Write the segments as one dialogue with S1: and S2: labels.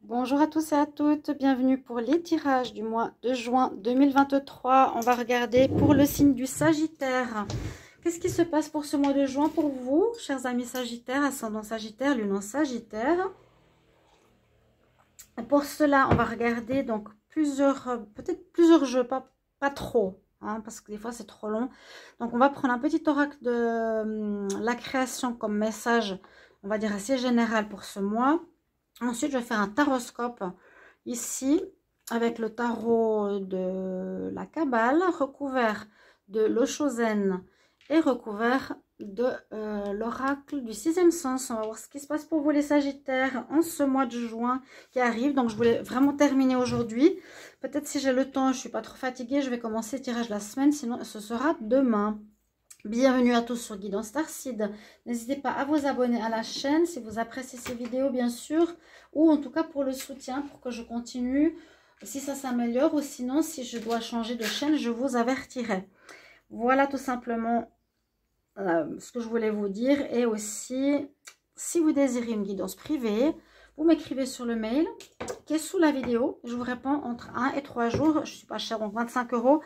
S1: Bonjour à tous et à toutes, bienvenue pour les tirages du mois de juin 2023. On va regarder pour le signe du Sagittaire. Qu'est-ce qui se passe pour ce mois de juin pour vous, chers amis Sagittaires, ascendant Sagittaire, lune en Sagittaire? Pour cela, on va regarder donc peut-être plusieurs jeux, pas trop, hein, parce que des fois c'est trop long. Donc on va prendre un petit oracle de la création comme message, on va dire assez général pour ce mois. Ensuite, je vais faire un taroscope ici avec le tarot de la Kabbale recouvert de l'Oshozen et recouvert de l'oracle du sixième sens. On va voir ce qui se passe pour vous les Sagittaires en ce mois de juin qui arrive. Donc, je voulais vraiment terminer aujourd'hui. Peut-être si j'ai le temps, je ne suis pas trop fatiguée, je vais commencer le tirage la semaine, sinon ce sera demain. Bienvenue à tous sur Guidance Starseed. N'hésitez pas à vous abonner à la chaîne si vous appréciez ces vidéos bien sûr, ou en tout cas pour le soutien, pour que je continue, si ça s'améliore, ou sinon si je dois changer de chaîne, je vous avertirai. Voilà tout simplement ce que je voulais vous dire. Et aussi, si vous désirez une guidance privée, vous m'écrivez sur le mail qui est sous la vidéo. Je vous réponds entre 1 et 3 jours. Je ne suis pas chère, donc 25 €.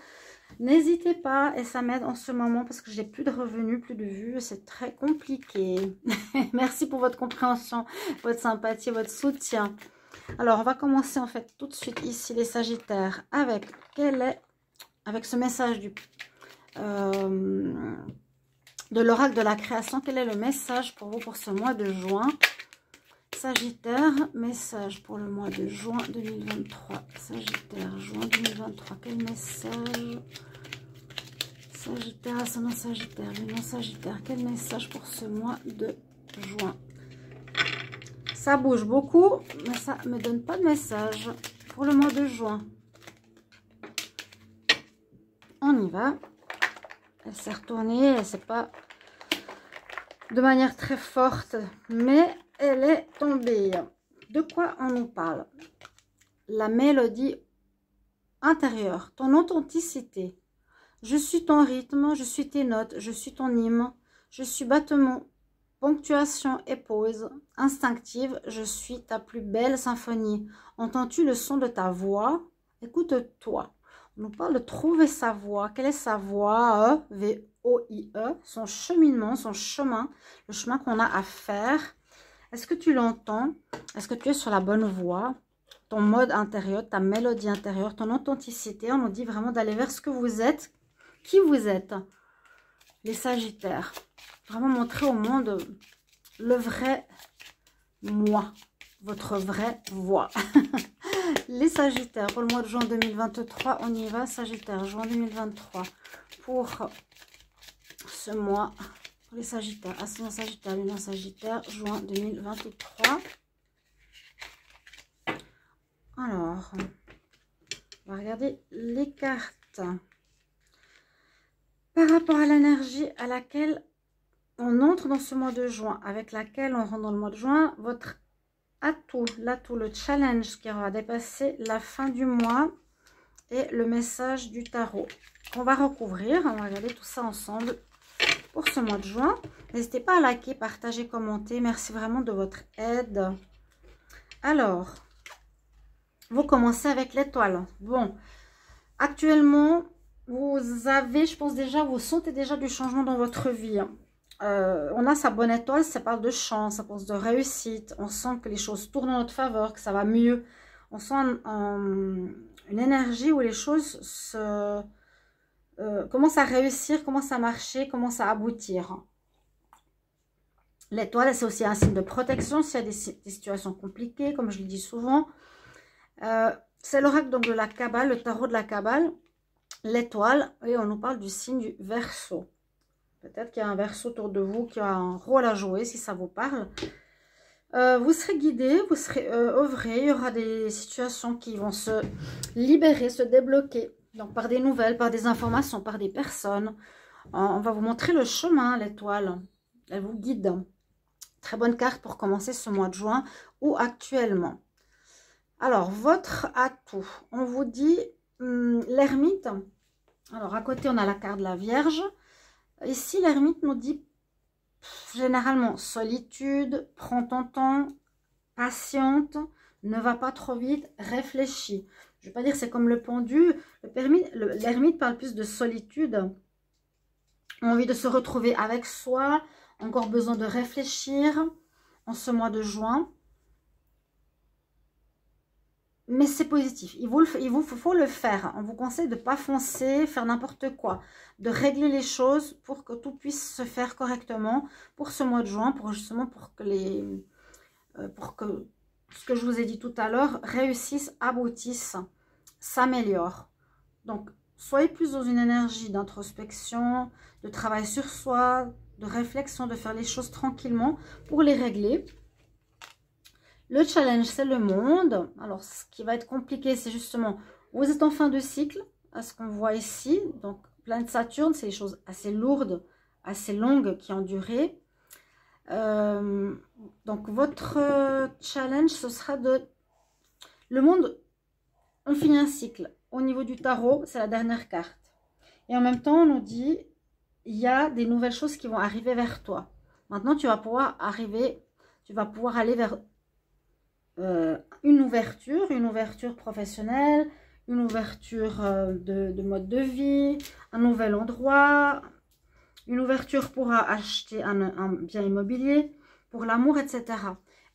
S1: N'hésitez pas, et ça m'aide en ce moment parce que j'ai plus de revenus, plus de vues, c'est très compliqué. Merci pour votre compréhension, votre sympathie, votre soutien. Alors, on va commencer en fait tout de suite ici les Sagittaires avec ce message de l'oracle de la création. Quel est le message pour vous pour ce mois de juin? Sagittaire, message pour le mois de juin 2023. Sagittaire, juin 2023. Quel message? Sagittaire, ascendant Sagittaire, lune Sagittaire. Quel message pour ce mois de juin? Ça bouge beaucoup, mais ça ne me donne pas de message pour le mois de juin. On y va. Elle s'est retournée, elle s'est pas de manière très forte, mais elle est tombée. De quoi on nous parle? La mélodie intérieure, ton authenticité. Je suis ton rythme, je suis tes notes, je suis ton hymne, je suis battement, ponctuation et pause instinctive, je suis ta plus belle symphonie. Entends-tu le son de ta voix? Écoute-toi. On nous parle de trouver sa voix. Quelle est sa voix? V-O-I-E, son cheminement, son chemin, le chemin qu'on a à faire. Est-ce que tu l'entends? Est-ce que tu es sur la bonne voie? Ton mode intérieur, ta mélodie intérieure, ton authenticité. On nous dit vraiment d'aller vers ce que vous êtes. Qui vous êtes? Les Sagittaires. Vraiment montrer au monde le vrai moi. Votre vraie voix. Les Sagittaires, pour le mois de juin 2023, on y va. Sagittaire, juin 2023. Pour ce mois, pour les Sagittaires, ascendant Sagittaire, lune Sagittaire, juin 2023. Alors, on va regarder les cartes. Par rapport à l'énergie à laquelle on entre dans ce mois de juin, avec laquelle on rentre dans le mois de juin, votre atout, le challenge qui aura dépassé la fin du mois et le message du tarot qu'on va recouvrir. On va regarder tout ça ensemble pour ce mois de juin. N'hésitez pas à liker, partager, commenter. Merci vraiment de votre aide. Alors, vous commencez avec l'étoile. Bon, actuellement, vous avez, je pense déjà, vous sentez déjà du changement dans votre vie. On a sa bonne étoile, ça parle de chance, ça parle de réussite. On sent que les choses tournent en notre faveur, que ça va mieux. On sent une énergie où les choses commencent à réussir, commencent à marcher, commencent à aboutir. L'étoile, c'est aussi un signe de protection s'il y a des situations compliquées, comme je le dis souvent. C'est l'oracle donc de la Kabbale, le tarot de la Kabbale. L'étoile, et on nous parle du signe du Verseau. Peut-être qu'il y a un Verseau autour de vous qui a un rôle à jouer, si ça vous parle. Vous serez guidé, vous serez œuvré. Il y aura des situations qui vont se libérer, se débloquer. Donc par des nouvelles, par des informations, par des personnes. On va vous montrer le chemin, l'étoile. Elle vous guide. Très bonne carte pour commencer ce mois de juin ou actuellement. Alors, votre atout. On vous dit l'ermite. Alors, à côté, on a la carte de la Vierge. Ici, l'ermite nous dit généralement solitude, prends ton temps, patiente, Ne va pas trop vite, réfléchis. Je ne vais pas dire c'est comme le pendu. L'ermite parle plus de solitude. Envie de se retrouver avec soi. Encore besoin de réfléchir en ce mois de juin. Mais c'est positif. Il vous faut le faire. On vous conseille de ne pas foncer, faire n'importe quoi. De régler les choses pour que tout puisse se faire correctement pour ce mois de juin. Pour justement pour que ce que je vous ai dit tout à l'heure réussisse, aboutisse, s'améliore. Donc, soyez plus dans une énergie d'introspection, de travail sur soi, de réflexion, de faire les choses tranquillement pour les régler. Le challenge, c'est le monde. Alors, ce qui va être compliqué, c'est justement, vous êtes en fin de cycle, à ce qu'on voit ici. Donc, planète Saturne, c'est des choses assez lourdes, assez longues qui ont duré. Donc, votre challenge, ce sera de... Le monde, on finit un cycle. Au niveau du tarot, c'est la dernière carte. Et en même temps, on nous dit, il y a des nouvelles choses qui vont arriver vers toi. Maintenant, tu vas pouvoir aller vers... une ouverture professionnelle, une ouverture de mode de vie, un nouvel endroit, une ouverture pour acheter un bien immobilier, pour l'amour, etc.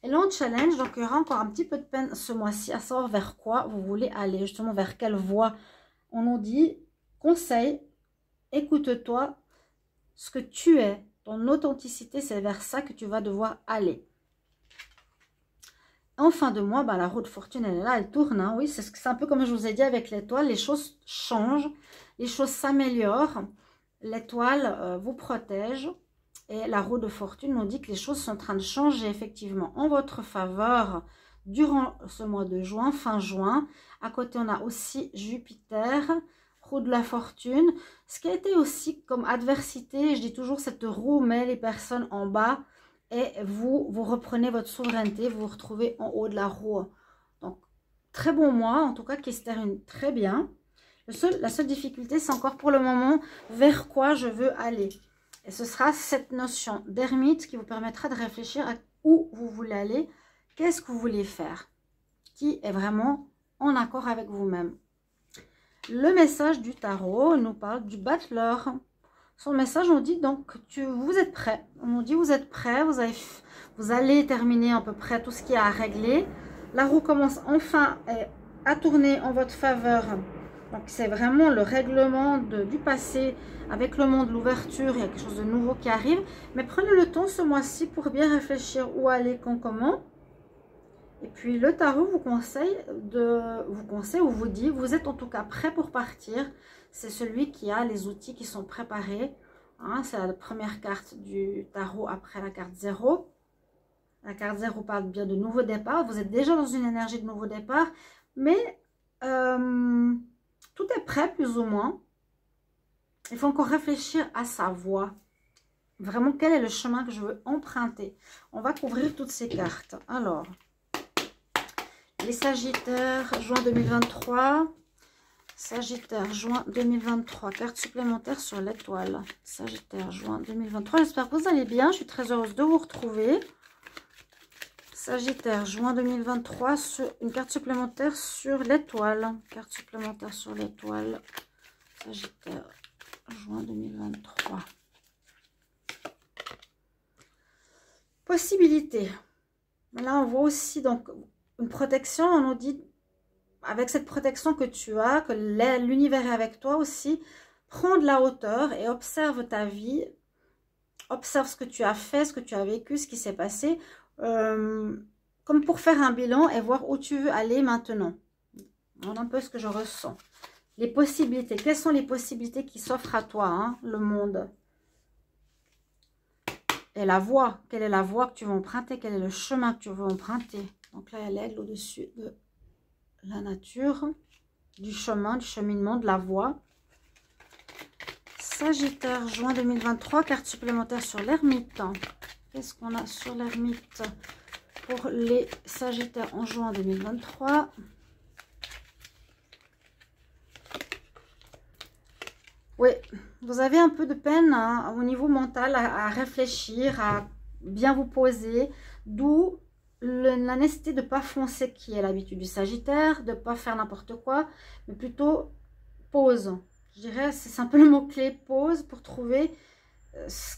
S1: Et là, on challenge, donc il y aura encore un petit peu de peine ce mois-ci à savoir vers quoi vous voulez aller, justement vers quelle voie. On nous dit, conseil, écoute-toi, ce que tu es, ton authenticité, c'est vers ça que tu vas devoir aller. En fin de mois, la roue de fortune, elle est là, elle tourne. Hein, oui, c'est un peu comme je vous ai dit avec l'étoile. Les choses changent, les choses s'améliorent. L'étoile vous protège. Et la roue de fortune nous dit que les choses sont en train de changer effectivement en votre faveur durant ce mois de juin, fin juin. À côté, on a aussi Jupiter, roue de la fortune. Ce qui a été aussi comme adversité, je dis toujours, cette roue met les personnes en bas. Et vous reprenez votre souveraineté, vous vous retrouvez en haut de la roue. Donc, très bon mois, en tout cas, qui se termine très bien. La seule difficulté, c'est encore pour le moment vers quoi je veux aller. Et ce sera cette notion d'ermite qui vous permettra de réfléchir à où vous voulez aller, qu'est-ce que vous voulez faire, qui est vraiment en accord avec vous-même. Le message du tarot nous parle du battleur. Son message, on dit donc, vous êtes prêt. On nous dit, vous êtes prêt, vous allez terminer à peu près tout ce qu'il y a à régler. La roue commence enfin à tourner en votre faveur. Donc, c'est vraiment le règlement du passé avec le monde, l'ouverture. Il y a quelque chose de nouveau qui arrive. Mais prenez le temps ce mois-ci pour bien réfléchir où aller, quand, comment. Et puis, le tarot vous conseille ou vous dit, vous êtes en tout cas prêt pour partir. C'est celui qui a les outils qui sont préparés. Hein, c'est la première carte du tarot après la carte 0. La carte 0 parle bien de nouveau départ. Vous êtes déjà dans une énergie de nouveau départ. Mais tout est prêt plus ou moins. Il faut encore réfléchir à sa voie. Vraiment, quel est le chemin que je veux emprunter? On va couvrir toutes ces cartes. Alors, les Sagittaires, juin 2023. Sagittaire, juin 2023. Carte supplémentaire sur l'étoile. Sagittaire, juin 2023. J'espère que vous allez bien. Je suis très heureuse de vous retrouver. Sagittaire, juin 2023. Une carte supplémentaire sur l'étoile. Carte supplémentaire sur l'étoile. Sagittaire, juin 2023. Possibilité. Là, on voit aussi donc une protection. On nous dit, avec cette protection que tu as, que l'univers est avec toi aussi, prends de la hauteur et observe ta vie. Observe ce que tu as fait, ce que tu as vécu, ce qui s'est passé. Comme pour faire un bilan et voir où tu veux aller maintenant. Voilà un peu ce que je ressens. Les possibilités. Quelles sont les possibilités qui s'offrent à toi, hein, le monde? Et la voie. Quelle est la voie que tu veux emprunter? Quel est le chemin que tu veux emprunter? Donc là, il y a l'aigle au-dessus de la nature, du chemin, du cheminement, de la voie. Sagittaire, juin 2023. Carte supplémentaire sur l'ermite. Qu'est-ce qu'on a sur l'ermite pour les Sagittaires en juin 2023? Oui, vous avez un peu de peine hein, au niveau mental à réfléchir, à bien vous poser, d'où la nécessité de ne pas foncer qui est l'habitude du Sagittaire, de ne pas faire n'importe quoi, mais plutôt pause. Je dirais, c'est un peu le mot-clé, pause, pour trouver ce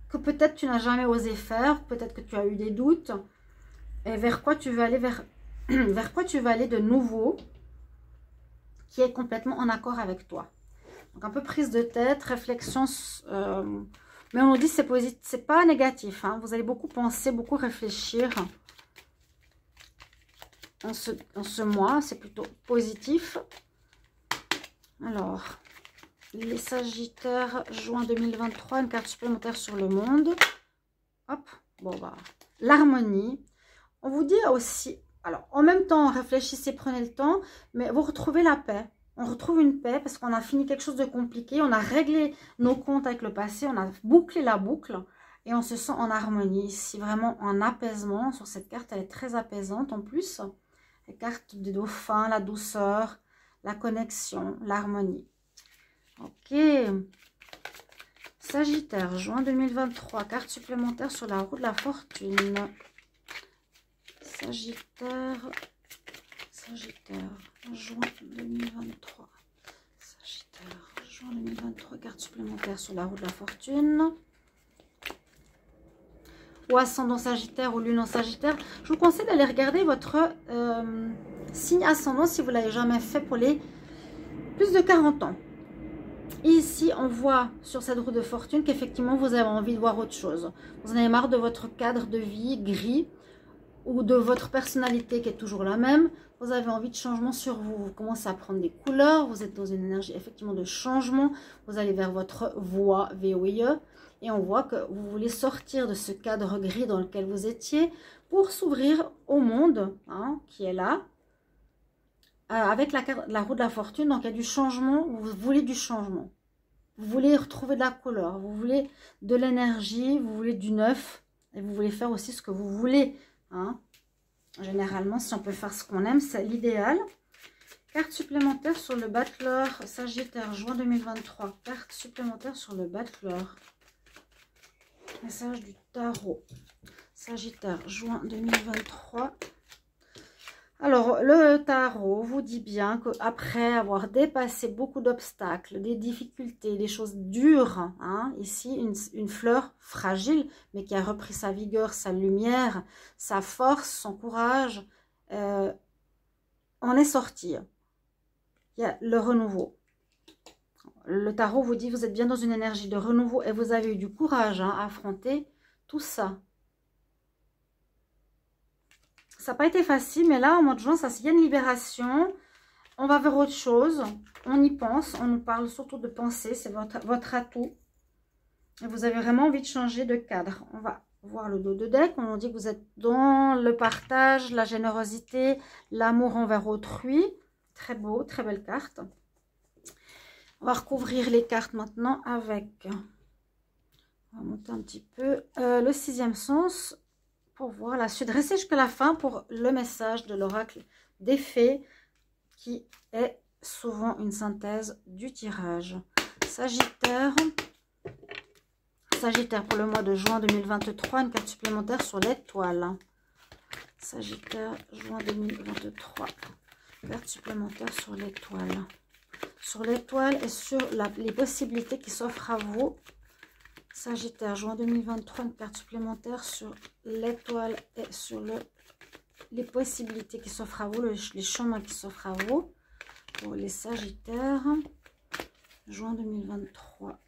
S1: que peut-être tu n'as jamais osé faire, peut-être que tu as eu des doutes, et vers quoi tu veux aller, vers quoi tu veux aller de nouveau, qui est complètement en accord avec toi. Donc un peu prise de tête, réflexion, mais on nous dit c'est positif, c'est pas négatif, hein. Vous allez beaucoup penser, beaucoup réfléchir en ce mois, c'est plutôt positif. Alors, les Sagittaires, juin 2023, une carte supplémentaire sur le monde. Hop, bon bah, l'harmonie. On vous dit aussi, alors en même temps, réfléchissez, prenez le temps, mais vous retrouvez la paix. On retrouve une paix parce qu'on a fini quelque chose de compliqué, on a réglé nos comptes avec le passé, on a bouclé la boucle et on se sent en harmonie ici, vraiment en apaisement. Sur cette carte, elle est très apaisante en plus. Les cartes des dauphins, la douceur, la connexion, l'harmonie. Ok. Sagittaire, juin 2023, carte supplémentaire sur la roue de la fortune. Sagittaire, juin 2023. Sagittaire, juin 2023, carte supplémentaire sur la roue de la fortune. Ou ascendant Sagittaire ou lune en Sagittaire. Je vous conseille d'aller regarder votre signe ascendant si vous ne l'avez jamais fait pour les plus de 40 ans. Ici, on voit sur cette roue de fortune qu'effectivement, vous avez envie de voir autre chose. Vous en avez marre de votre cadre de vie gris ou de votre personnalité qui est toujours la même. Vous avez envie de changement sur vous. Vous commencez à prendre des couleurs. Vous êtes dans une énergie effectivement de changement. Vous allez vers votre voie, VOIE. Et on voit que vous voulez sortir de ce cadre gris dans lequel vous étiez pour s'ouvrir au monde, hein, qui est là. Avec la roue de la fortune, donc il y a du changement, vous voulez du changement. Vous voulez retrouver de la couleur, vous voulez de l'énergie, vous voulez du neuf. Et vous voulez faire aussi ce que vous voulez. Hein. Généralement, si on peut faire ce qu'on aime, c'est l'idéal. Carte supplémentaire sur le battleur Sagittaire, juin 2023. Carte supplémentaire sur le battleur. Message du tarot. Sagittaire, juin 2023. Alors, le tarot vous dit bien qu'après avoir dépassé beaucoup d'obstacles, des difficultés, des choses dures, hein, ici, une fleur fragile, mais qui a repris sa vigueur, sa lumière, sa force, son courage, en est sorti. Il y a le renouveau. Le tarot vous dit, vous êtes bien dans une énergie de renouveau et vous avez eu du courage, hein, à affronter tout ça. Ça n'a pas été facile, mais là, au mois de juin, il y a une libération. On va vers autre chose. On y pense. On nous parle surtout de penser. C'est votre atout. Et vous avez vraiment envie de changer de cadre. On va voir le dos de deck. On nous dit que vous êtes dans le partage, la générosité, l'amour envers autrui. Très beau, très belle carte. On va recouvrir les cartes maintenant avec... On va monter un petit peu. Le sixième sens... Pour voir la suite, restez jusqu'à la fin pour le message de l'oracle des fées qui est souvent une synthèse du tirage. Sagittaire pour le mois de juin 2023, une carte supplémentaire sur l'étoile. Sagittaire, juin 2023, carte supplémentaire sur l'étoile. Sur l'étoile et sur les possibilités qui s'offrent à vous. Sagittaire, juin 2023, une carte supplémentaire sur l'étoile et sur les possibilités qui s'offrent à vous, les chemins qui s'offrent à vous. Pour les Sagittaires, juin 2023.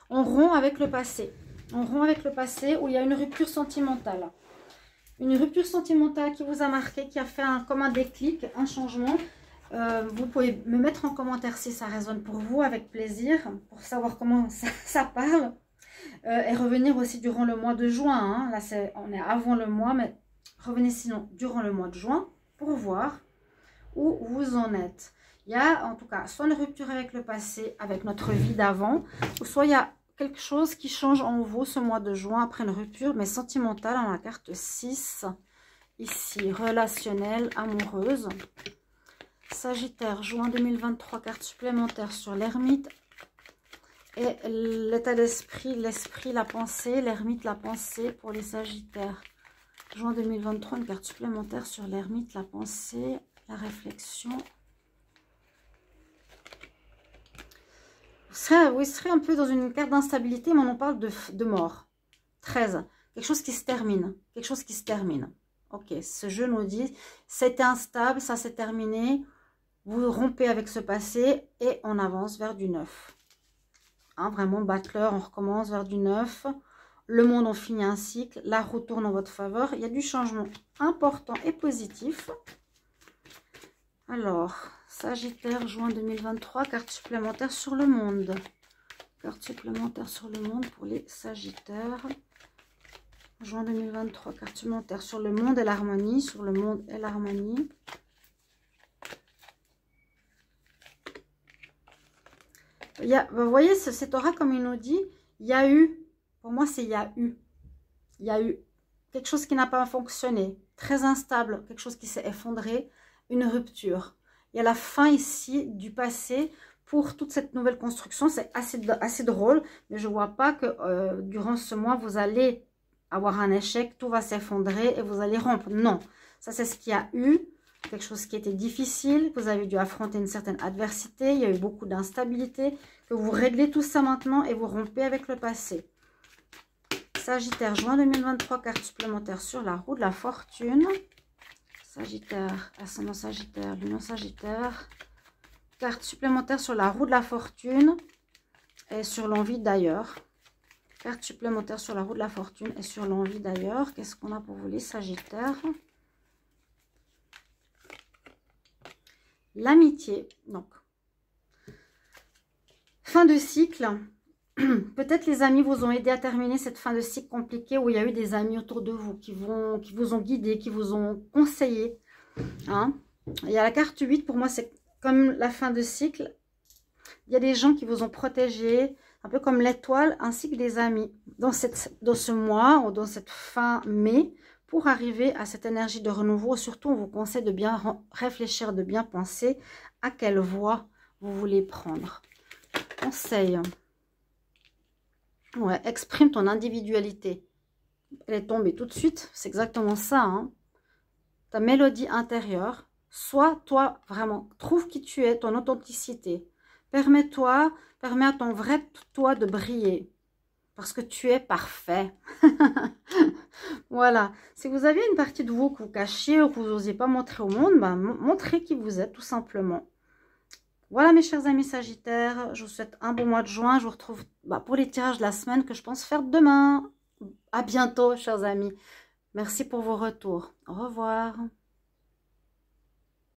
S1: On rompt avec le passé. On rompt avec le passé où il y a une rupture sentimentale. Une rupture sentimentale qui vous a marqué, qui a fait comme un déclic, un changement. Vous pouvez me mettre en commentaire si ça résonne pour vous, avec plaisir, pour savoir comment ça parle. Et revenir aussi durant le mois de juin. Hein. Là, on est avant le mois, mais revenez sinon durant le mois de juin pour voir où vous en êtes. Il y a en tout cas soit une rupture avec le passé, avec notre vie d'avant, ou soit il y a quelque chose qui change en vous ce mois de juin après une rupture, mais sentimentale, dans la carte 6, ici, relationnelle, amoureuse. Sagittaire, juin 2023, carte supplémentaire sur l'ermite. Et l'état d'esprit, l'esprit, la pensée, l'ermite, la pensée pour les Sagittaires. Juin 2023, une carte supplémentaire sur l'ermite, la pensée, la réflexion. Vous serez un peu dans une carte d'instabilité, mais on en parle de mort. 13. Quelque chose qui se termine. Quelque chose qui se termine. Ok, ce jeu nous dit, c'était instable, ça s'est terminé. Vous rompez avec ce passé et on avance vers du neuf. Hein, vraiment, battleur, on recommence vers du neuf. Le monde, on finit un cycle. La roue tourne en votre faveur. Il y a du changement important et positif. Alors, Sagittaire, juin 2023, carte supplémentaire sur le monde. Carte supplémentaire sur le monde pour les Sagittaires. Juin 2023, carte supplémentaire sur le monde et l'harmonie. Sur le monde et l'harmonie. Vous voyez, cet aura, comme il nous dit, il y a eu, pour moi, c'est il y a eu quelque chose qui n'a pas fonctionné, très instable, quelque chose qui s'est effondré, une rupture. Il y a la fin ici du passé pour toute cette nouvelle construction. C'est assez drôle, mais je ne vois pas que durant ce mois, vous allez avoir un échec, tout va s'effondrer et vous allez rompre. Non, ça c'est ce qu'il y a eu. Quelque chose qui était difficile, vous avez dû affronter une certaine adversité, il y a eu beaucoup d'instabilité, que vous réglez tout ça maintenant et vous rompez avec le passé. Sagittaire, juin 2023, carte supplémentaire sur la roue de la fortune. Sagittaire, ascendant Sagittaire, lumière Sagittaire. Carte supplémentaire sur la roue de la fortune et sur l'envie d'ailleurs. Carte supplémentaire sur la roue de la fortune et sur l'envie d'ailleurs. Qu'est-ce qu'on a pour vous les Sagittaires? L'amitié, donc, fin de cycle. Peut-être les amis vous ont aidé à terminer cette fin de cycle compliquée où il y a eu des amis autour de vous qui vous ont guidé, qui vous ont conseillé. Hein. Il y a la carte 8, pour moi c'est comme la fin de cycle. Il y a des gens qui vous ont protégé, un peu comme l'étoile, ainsi que des amis. Dans ce mois ou dans cette fin mai, pour arriver à cette énergie de renouveau, surtout on vous conseille de bien réfléchir, de bien penser à quelle voie vous voulez prendre. Conseil. Ouais, exprime ton individualité. Elle est tombée tout de suite, c'est exactement ça. Hein. Ta mélodie intérieure, sois toi vraiment, trouve qui tu es, ton authenticité. Permets à ton vrai toi de briller. Parce que tu es parfait. Voilà. Si vous aviez une partie de vous que vous cachiez ou que vous n'osiez pas montrer au monde, ben, montrez qui vous êtes tout simplement. Voilà mes chers amis Sagittaires. Je vous souhaite un bon mois de juin. Je vous retrouve pour les tirages de la semaine que je pense faire demain. À bientôt chers amis. Merci pour vos retours. Au revoir.